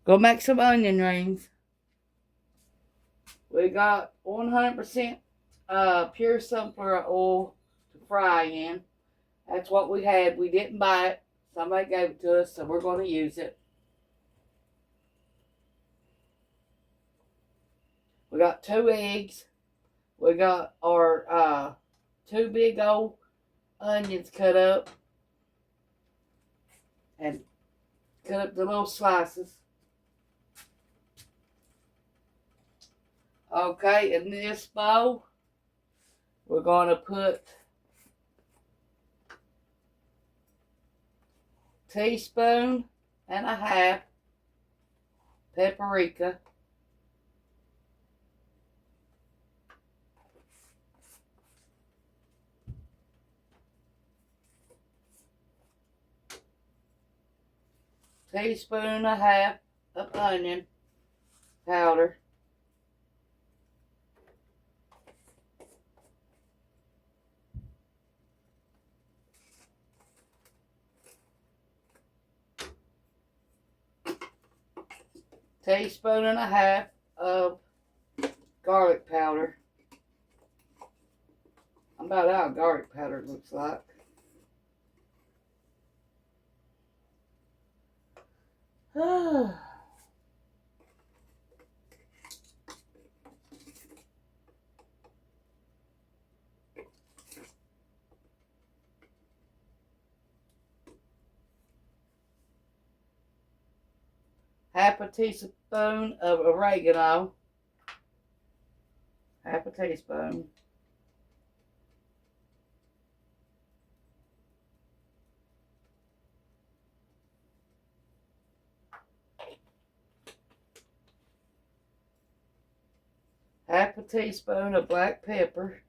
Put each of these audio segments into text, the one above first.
Go make some onion rings. We got 100% pure sunflower oil to fry in. That's what we had. We didn't buy it. Somebody gave it to us, so we're going to use it. We got 2 eggs. We got our 2 big old onions cut up and cut up the little slices. Okay, in this bowl, we're going to put a teaspoon and a half paprika. Teaspoon and a half of onion powder. Teaspoon and a half of garlic powder. I'm about out of garlic powder, it looks like. Half a teaspoon of oregano. Half a teaspoon. Half a teaspoon of black pepper.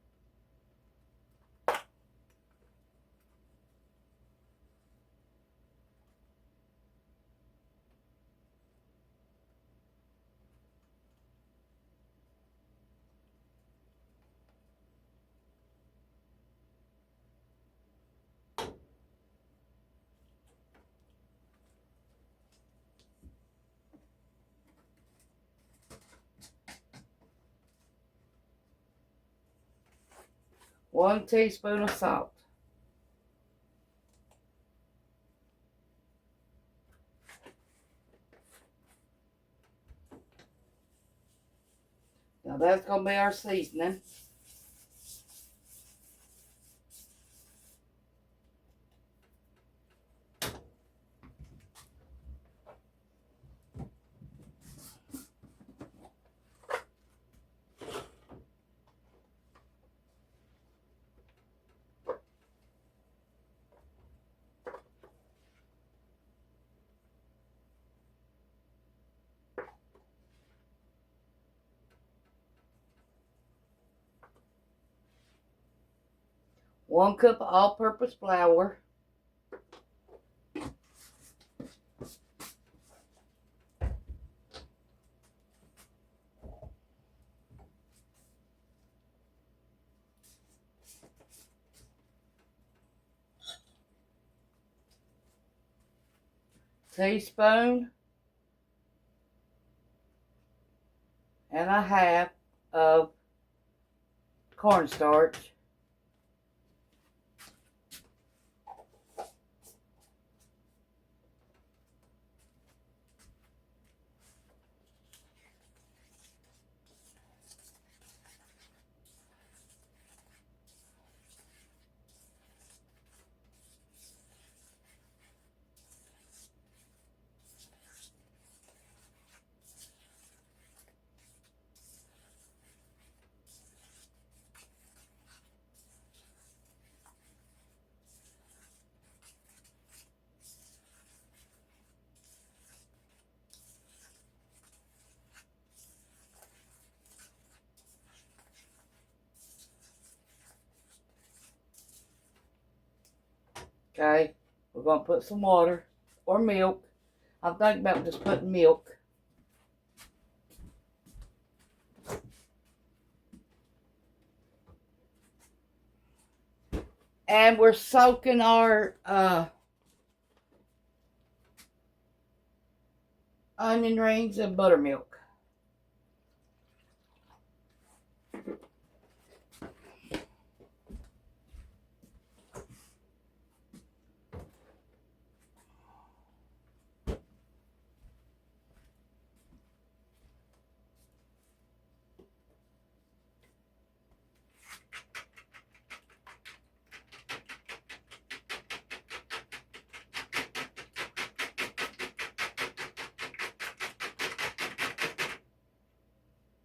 One teaspoon of salt. Now that's going to be our seasoning. One cup of all-purpose flour. Teaspoon and a half of cornstarch. Okay, we're going to put some water or milk. I'm thinking about just putting milk. And we're soaking our onion rings, and buttermilk.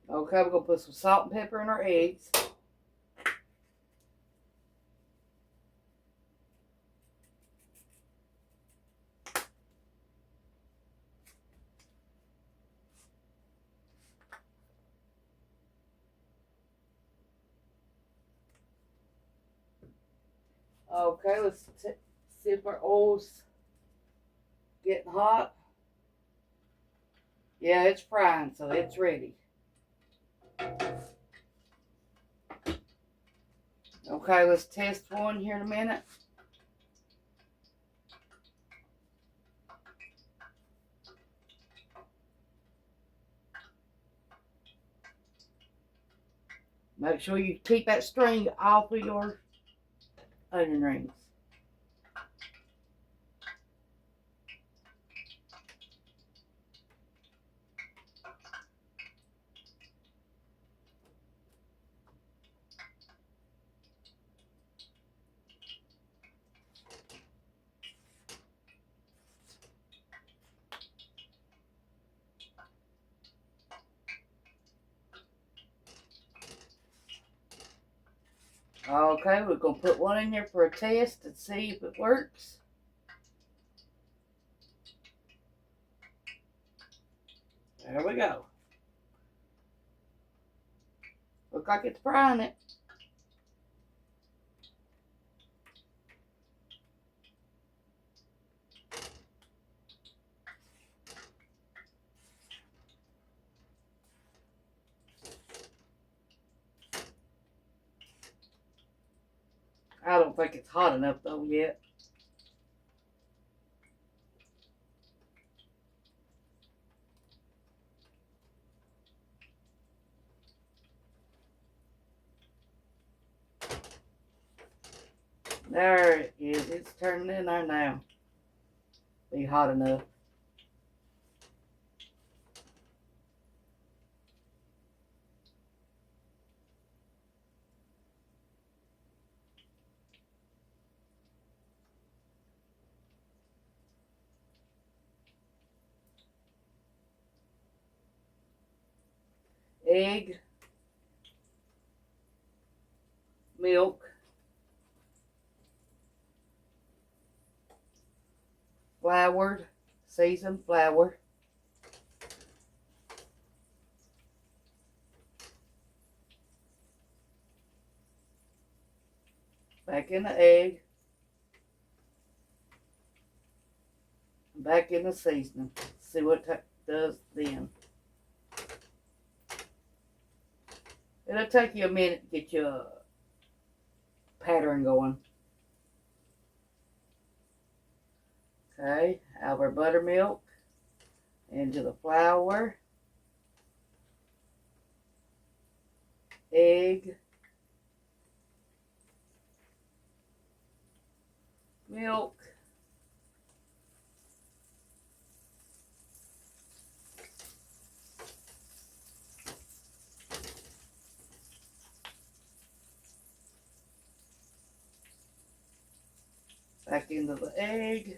Okay, we're going to put some salt and pepper in our eggs. Okay, let's see if our oil's getting hot. Yeah, it's frying, so it's ready. Okay, let's test one here in a minute. Make sure you keep that string off of your onion rings. Okay, we're going to put one in here for a test and see if it works. There we go. Look like it's frying it. I don't think it's hot enough though yet. There it is. It's turning in there now. Be hot enough. Egg, milk, flour, seasoned flour, back in the egg, back in the seasoning. See what it does then. It'll take you a minute to get your pattern going. Okay, out our buttermilk into the flour, egg, milk, back into the egg,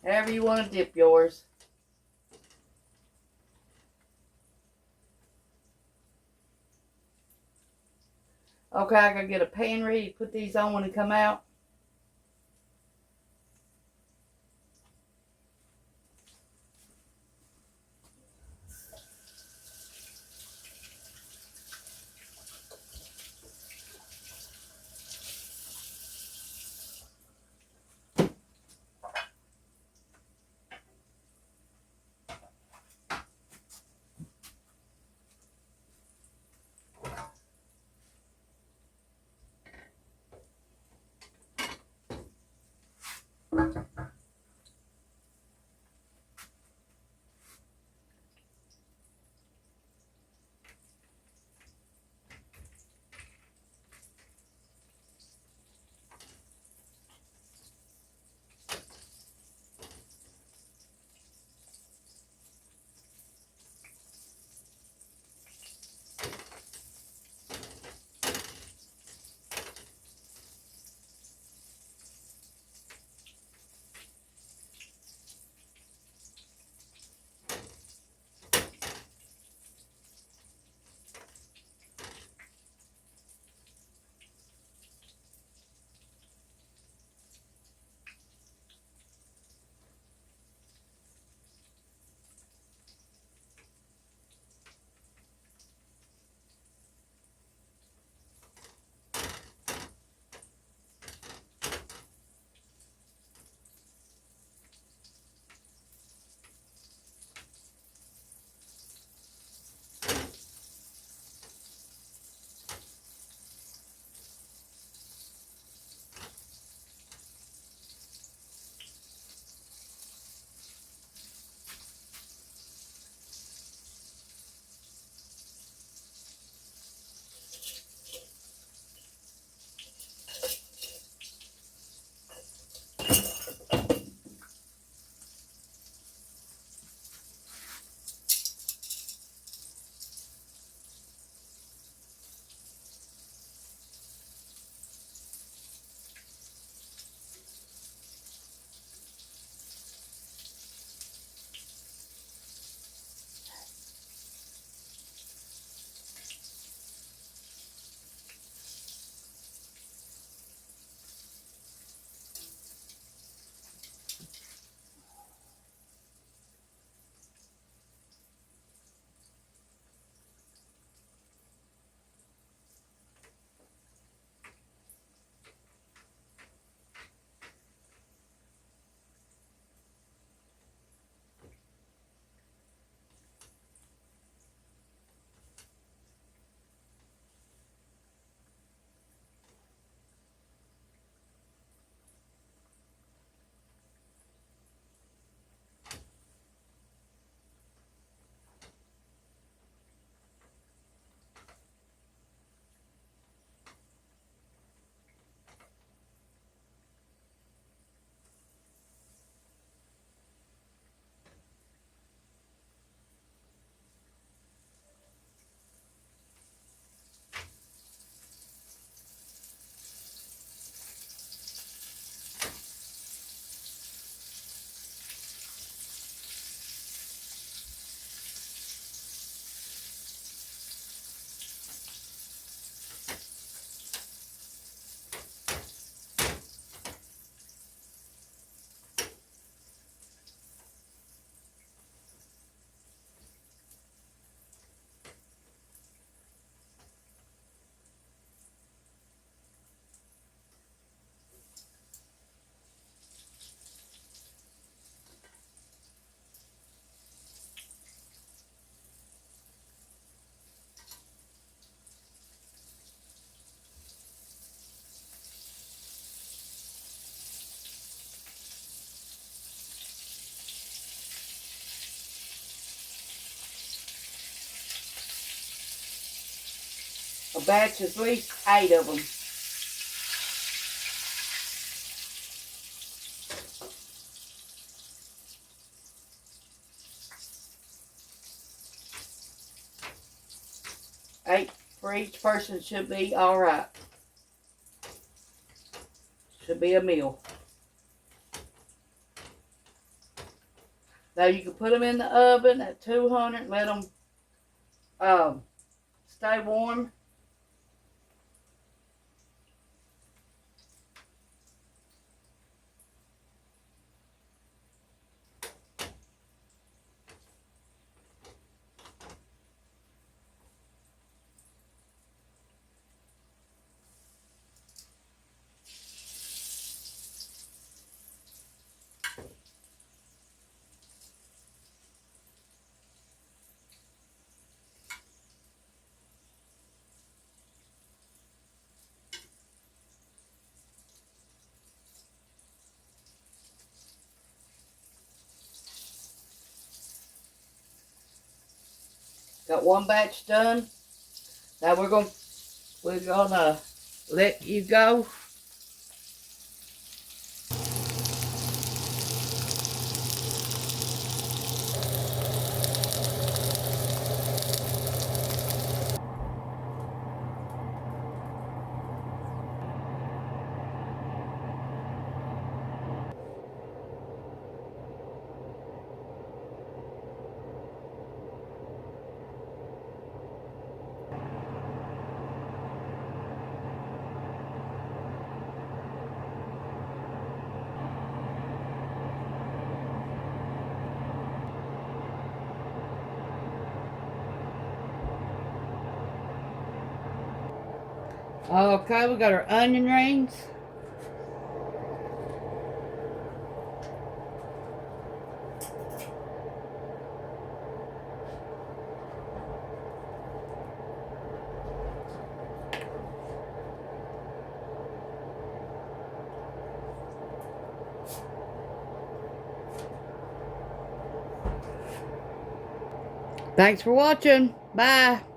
however you want to dip yours. Okay, I gotta get a pan ready to put these on when they come out. A batch is at least 8 of them. Eight for each person should be all right. Should be a meal. Now you can put them in the oven at 200. Let them stay warm. Got one batch done. Now we're gonna let you go. Okay, we got our onion rings. Thanks for watching. Bye.